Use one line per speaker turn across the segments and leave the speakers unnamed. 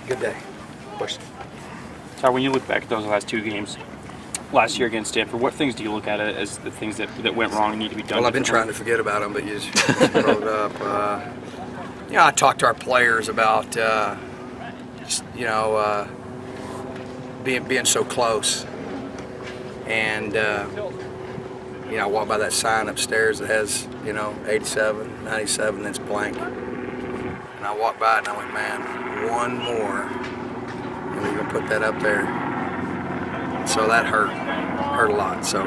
good day. Question.
Todd, when you look back at those last two games, last year against Stanford, what things do you look at it as the things that went wrong and need to be done?
Well, I've been trying to forget about them, but you just brought it up. I talked to our players about, being so close. And, I walk by that sign upstairs that has, 87, 97, and it's blank. And I walked by it and I went, man, one more. And we're going to put that up there. So that hurt a lot. So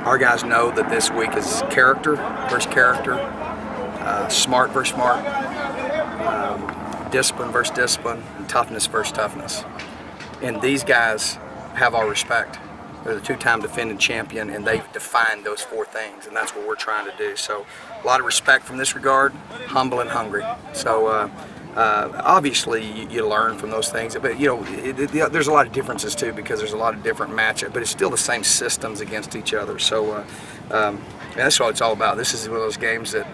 our guys know that this week is character versus character, smart versus smart, discipline versus discipline, and toughness versus toughness. And these guys have our respect. They're the two-time defending champion, and they've defined those four things, and that's what we're trying to do. So a lot of respect from this regard, humble and hungry. So obviously you learn from those things, but there's a lot of differences too, because there's a lot of different matchups, but it's still the same systems against each other. So that's what it's all about. This is one of those games that,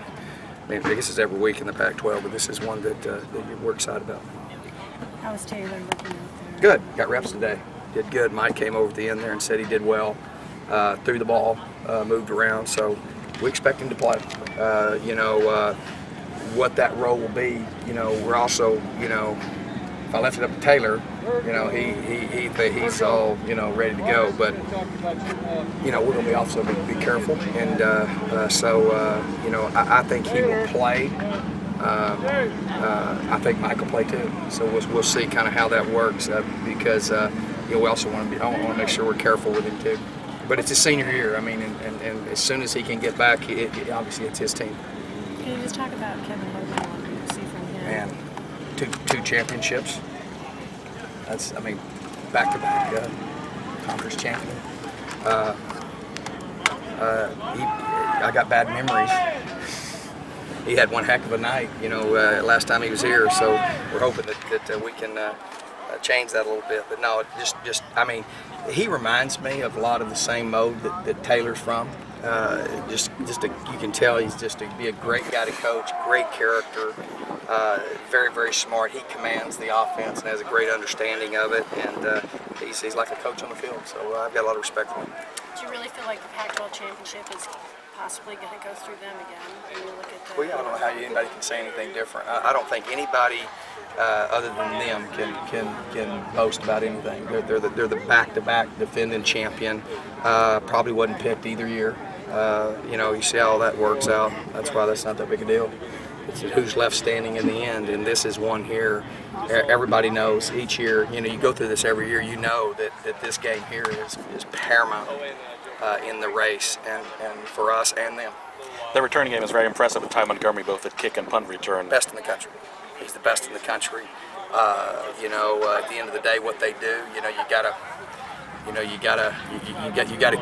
I guess it's every week in the Pac-12, but this is one that we're excited about.
How was Taylor looking out there?
Good. Got reps today. Did good. Mike came over at the end there and said he did well. Threw the ball, moved around, so we expect him to play. What that role will be, we're also, if I left it up to Taylor, he's all, ready to go. But, we're going to be also be careful. And I think he will play. I think Mike will play too. So we'll see kind of how that works because, we also want to make sure we're careful with him too. But it's his senior year. And as soon as he can get back, obviously it's his team.
Can you just talk about Kevin Hogan? What do you see from him?
Man, two championships. That's, back-to-back conference champion. I got bad memories. He had one heck of a night, last time he was here. So we're hoping that we can change that a little bit. But no, he reminds me of a lot of the same mode that Taylor's from. You can tell he's be a great guy to coach, great character, very, very smart. He commands the offense and has a great understanding of it, and he's like a coach on the field. So I've got a lot of respect for him.
Do you really feel like the Pac-12 championship is possibly going to go through them again? When you look at
Well, I don't know how anybody can say anything different. I don't think anybody other than them can boast about anything. They're the back-to-back defending champion. Probably wasn't picked either year. You see how all that works out. That's why that's not that big a deal. It's who's left standing in the end, and this is one here. Everybody knows each year. You go through this every year. You know that this game here is paramount in the race, and for us and them.
The returning game is very impressive with Ty Montgomery both at kick and punt return.
Best in the country. He's the best in the country. At the end of the day, what they do, you gotta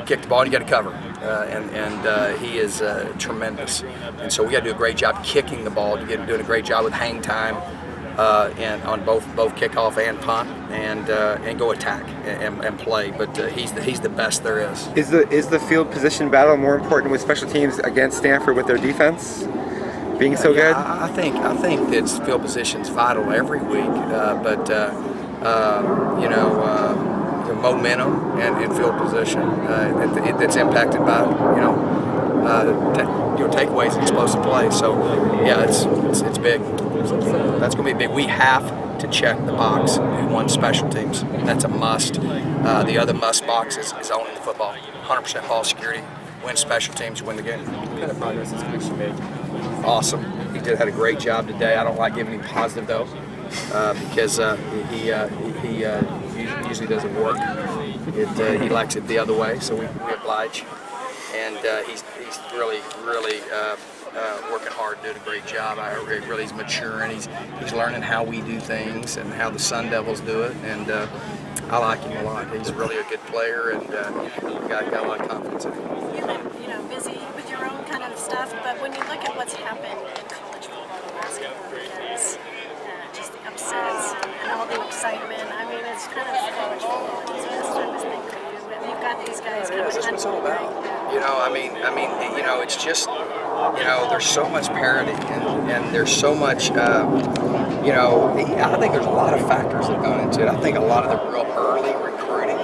kick the ball and you gotta cover, and he is tremendous. And so we got to do a great job kicking the ball. Doing a great job with hang time, and on both kickoff and punt, and go attack and play. But he's the best there is.
Is the field position battle more important with special teams against Stanford with their defense being so good?
I think that field position's vital every week, momentum and field position that's impacted by takeaways and explosive play. So yeah, it's big. That's going to be big. We have to check the box. We won special teams. That's a must. The other must box is owning the football. 100% ball security. Win special teams. Win the game.
What kind of progress has Christian made?
Awesome. He had a great job today. I don't like giving him positive though, because he usually doesn't work. He likes it the other way, so we oblige. And he's really working hard, doing a great job. He's maturing. He's learning how we do things and how the Sun Devils do it. And I like him a lot. He's really a good player, and got a lot of confidence in him.
You've been, busy with your own kind of stuff, but when you look at what's happened in college football the last couple of weekends, just the upsets and all the excitement, it's kind of college football at its best, I was thinking for you. And you've got these guys coming.
That's what it's all about. It's just, there's so much parity and there's so much you know, I think there's a lot of factors that go into it. I think a lot of the real early recruiting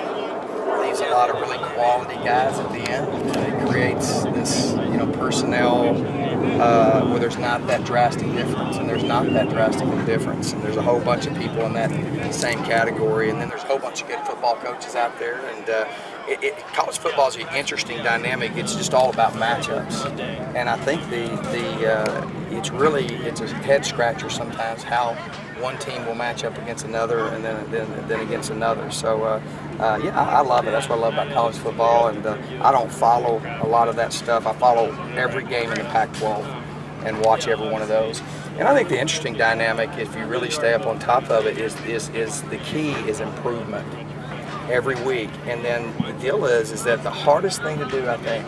leaves a lot of really quality guys at the end. It creates this, you know, personnel where there's not that drastic difference, and there's not that drastic difference, and there's a whole bunch of people in that same category, and then there's a whole bunch of good football coaches out there, and college football is an interesting dynamic. It's just all about matchups, and I think it's a head scratcher sometimes how one team will match up against another, and then against another. So yeah, I love it. That's what I love about college football, and I don't follow a lot of that stuff. I follow every game in the Pac-12 and watch every one of those. And I think the interesting dynamic, if you really stay up on top of it, is the key is improvement every week. And then the deal is that the hardest thing to do, I think,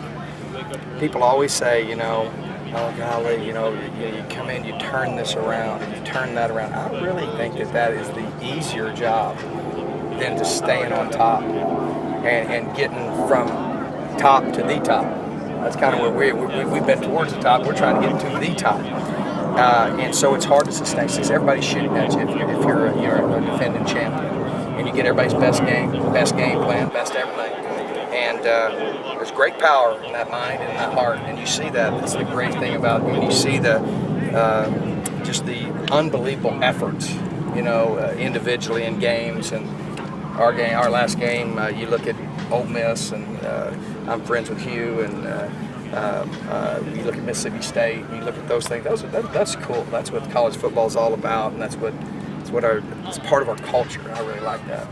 people always say, you know, oh golly, you know, you come in, you turn this around, and you turn that around. I really think that is the easier job than just staying on top and getting from top to the top. That's kind of where we've been towards the top. We're trying to get to the top. And so it's hard to sustain. Since everybody's shooting at you if you're a defending champion, and you get everybody's best game plan, best everything. And there's great power in that mind and in that heart, and you see that. That's the great thing about when you see the just the unbelievable efforts, you know, individually in games. And our last game, you look at Ole Miss, and I'm friends with Hugh, and you look at Mississippi State, and you look at those things. That's cool. That's what college football is all about, and it's part of our culture. I really like that.